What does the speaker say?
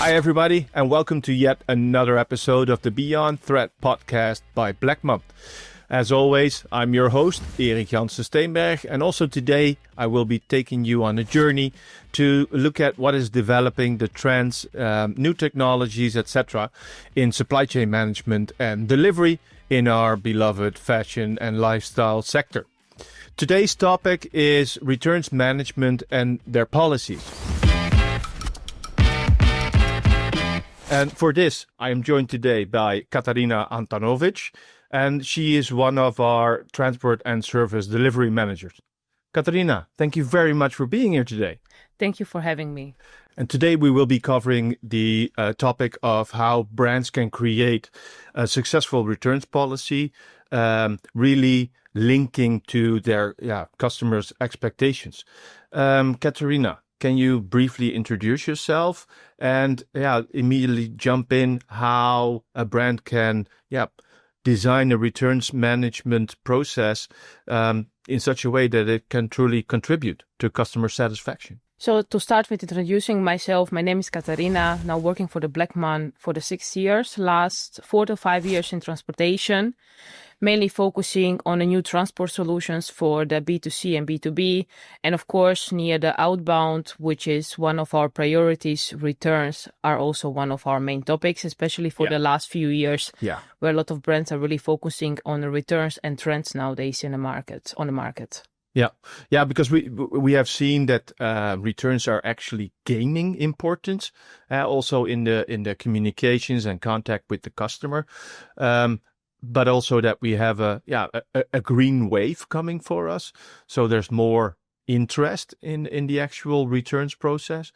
Hi, everybody, and welcome to yet another episode of the Beyond Threat podcast by Bleckmann. As always, I'm your host, Erik Janssen Steenberg, and also today I will be taking you on a journey to look at what is developing, the trends, new technologies, etc. in supply chain management and delivery in our beloved fashion and lifestyle sector. Today's topic is returns management and their policies. And for this, I am joined today by Katerina Antunovic, and she is one of our transport and service delivery managers. Katerina, thank you very much for being here today. Thank you for having me. And today we will be covering the topic of how brands can create a successful returns policy, really linking to their customers' expectations. Katerina, can you briefly introduce yourself and immediately jump in how a brand can design a returns management process in such a way that it can truly contribute to customer satisfaction? So to start with introducing myself, my name is Katerina, now working for the Bleckmann for the 6 years, last 4 to 5 years in transportation, mainly focusing on the new transport solutions for the B2C and B2B. And of course, near the outbound, which is one of our priorities, returns are also one of our main topics, especially for the last few years, where a lot of brands are really focusing on the returns and trends nowadays on the market. Yeah, because we have seen that returns are actually gaining importance, also in the communications and contact with the customer, but also that we have a green wave coming for us, so there's more interest in the actual returns process.